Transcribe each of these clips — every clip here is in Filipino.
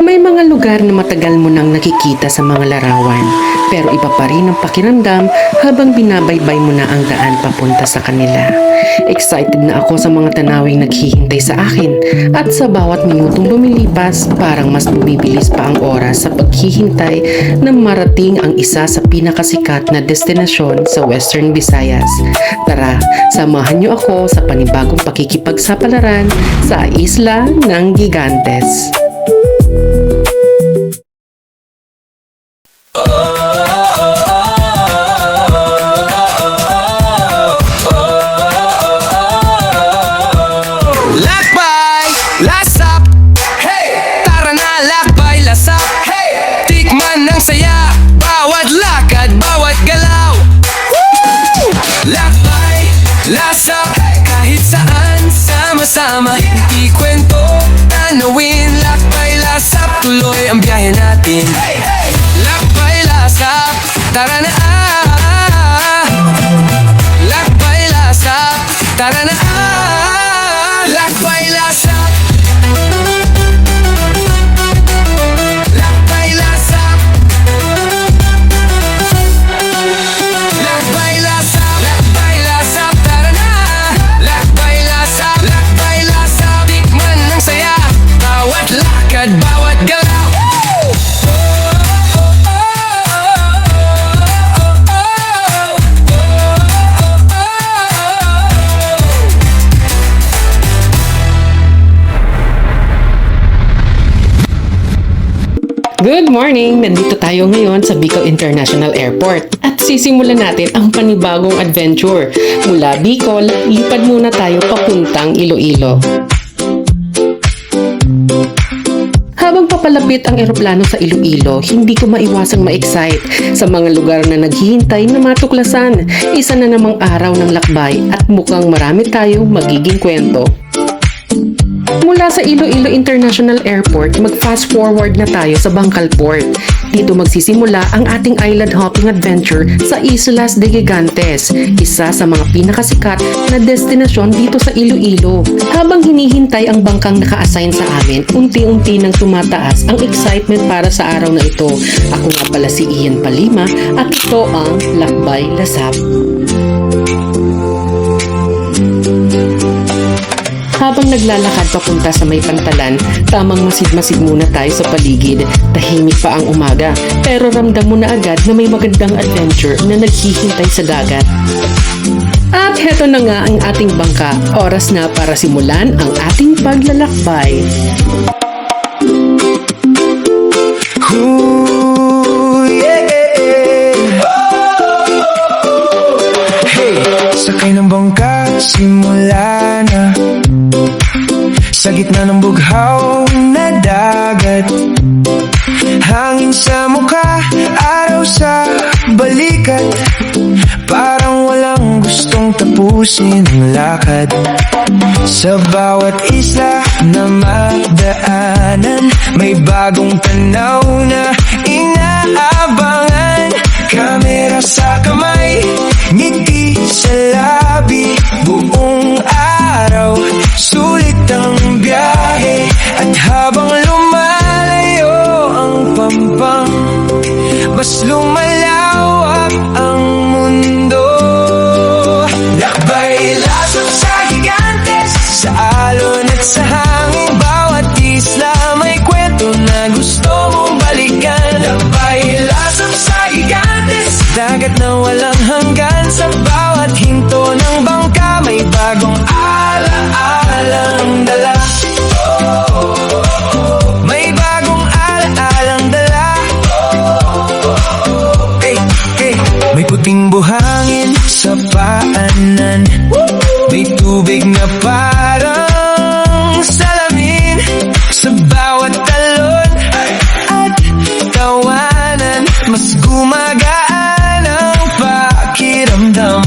May mga lugar na matagal mo nang nakikita sa mga larawan, pero iba pa rin ang pakiramdam habang binabaybay mo na ang daan papunta sa kanila. Excited na ako sa mga tanawing naghihintay sa akin at sa bawat minutong lumilipas parang mas bumibilis pa ang oras sa paghihintay na marating ang isa sa pinakasikat na destinasyon sa Western Visayas. Tara, samahan niyo ako sa panibagong pakikipagsapalaran sa Isla ng Gigantes. Lakbay, lasap, hey! Tara na, lakbay, lasap, hey! Tikman ng saya, bawat lakad, bawat galaw. Woo! Lakbay, lasap, kahit saan, sama-sama. Hindi kwento, tanawin, lakbay, lasap, tuloy ang biyahe natin. Lakbay, lasap, tara na, lakbay, lasap, tara na, lakbay, lasap, lakbay, lasap, lakbay, lasap, lakbay, lasap, tara na, lakbay, lasap, tikman ng saya, bawat lakad, bawat galaw. Good morning! Nandito tayo ngayon sa Bicol International Airport at sisimulan natin ang panibagong adventure. Mula Bicol, lipad muna tayo papuntang Iloilo. Habang papalapit ang eroplano sa Iloilo, hindi ko maiwasang ma-excite sa mga lugar na naghihintay na matuklasan. Isa na namang araw ng lakbay at mukhang marami tayong magiging kwento. Mula sa Iloilo International Airport, mag-fast forward na tayo sa Bangkal Port. Dito magsisimula ang ating island hopping adventure sa Islas de Gigantes, isa sa mga pinakasikat na destinasyon dito sa Iloilo. Habang hinihintay ang bangkang naka-assign sa amin, unti-unti nang tumataas ang excitement para sa araw na ito. Ako nga pala si Ian Palima at ito ang Lakbay Lasap. Habang naglalakad papunta sa may pantalan, tamang masid-masid muna tayo sa paligid. Tahimik pa ang umaga, pero ramdam mo na agad na may magandang adventure na naghihintay sa dagat. At heto na nga ang ating bangka. Oras na para simulan ang ating paglalakbay. Hey, sakay ng bangka, simula na. Sa gitna ng bughaw na dagat, hangin sa mukha, araw sa balikat. Parang walang gustong tapusin ang lakad. Sa bawat isla na madaanan, may bagong tanaw na inaabangan. Kamera sa kamay, ngiti sa labi, buong araw sulit ang biyahe. At habang lumalayo ang pampang, mas lumalawak ang mundo. Lakbay, lasap sa Gigantes, sa alon at sa hangin, bawat isla may kwento na gusto mong balikan. Lakbay, lasap sa Gigantes, dagat na walang hanggan. Sa bawat hinto ng bangka, may bagong ala-alang dala. May bagong ala-alang dala. Hey, hey. May puting buhangin sa paanan, may tubig na parang salamin. Sa bawat talon at tawanan, mas gumagaan ang pakiramdam.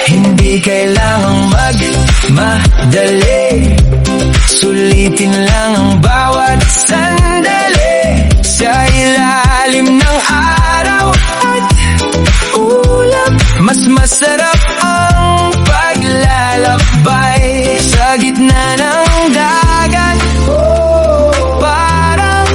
Hindi kailangang magmadali, sulitin lang ang bawat sandali. Sa ilalim ng araw at ulap, mas masarap ang paglalakbay. Sa gitna ng dagat, parang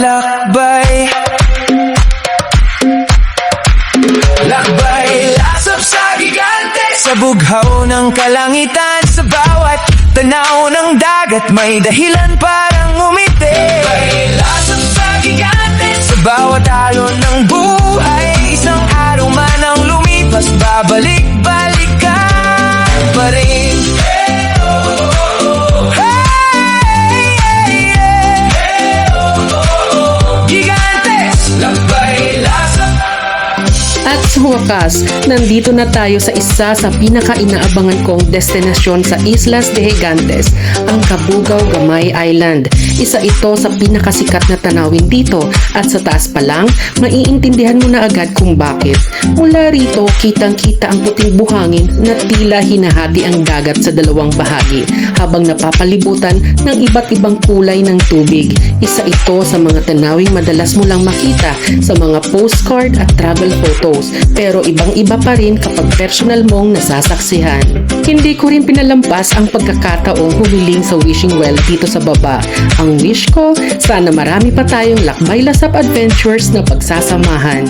lakbay. Lakbay, lasap sa gigante, sa bughaw ng kalangitan, sa bawat tanaw ng dagat, may dahilan parang umiti. Lakbay, lasap sa gigante, sa bawat alon ng buhay, isang araw man ang lumipas, babalik-balikan pa rin. Gigantes, lakbay, lasap. At sa wakas, nandito na tayo sa isa sa pinaka-inaabangan kong destinasyon sa Islas de Gigantes, ang Cabugao Gamay Island. Isa ito sa pinakasikat na tanawin dito at sa taas pa lang, maiintindihan mo na agad kung bakit. Mula rito, kitang-kita ang puting buhangin na tila hinahati ang dagat sa dalawang bahagi habang napapalibutan ng iba't ibang kulay ng tubig. Isa ito sa mga tanawing madalas mo lang makita sa mga postcard at travel photos, pero ibang-iba pa rin kapag personal mong nasasaksihan. Hindi ko rin pinalampas ang pagkakataong humiling sa wishing well dito sa baba. Ang wish ko, sana marami pa tayong lakbay lasap adventures na pagsasamahan.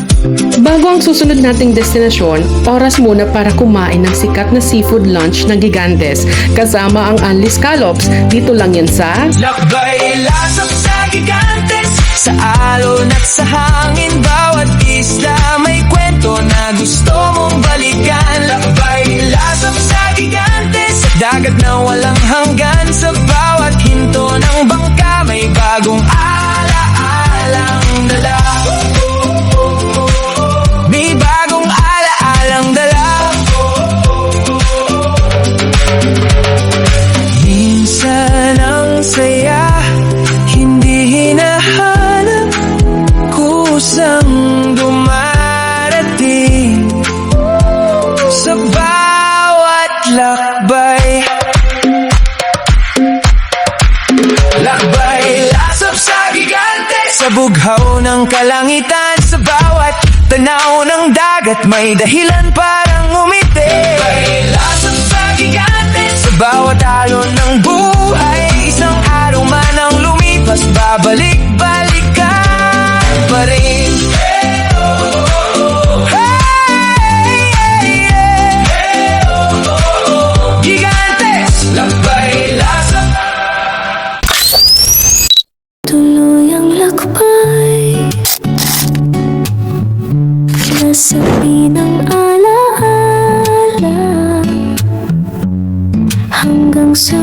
Bago ang susunod nating destinasyon, oras muna para kumain ng sikat na seafood lunch ng Gigantes kasama ang Unli Scallops. Dito lang yan sa Lakbay, lasap sa gigantes, sa alon at sa hangin, bawat isla may kwento na gusto mong balikan. Lakbay, lasap sa gigantes, sa dagat na walang hanggan, sa bawat hinto ng bangka may bagong ala-alang dala. May bagong ala-alang dala. Minsan ang saya, hindi hinahanap, kusang dumarating sa bawat lakbay. Lakbay, lasap sa gigante, sa bughaw ng kalangitan, sa bawat tanaw ng dagat, may dahilan parang umiti. Lakbay, lasap sa gigante, sa bawat alon ng buhay, isang araw man ang lumipas, babalik-balikan pa rin. Gigantes, lakbay, lasap. Tuloy ang lakbay, nasabi ng alaala, hanggang sa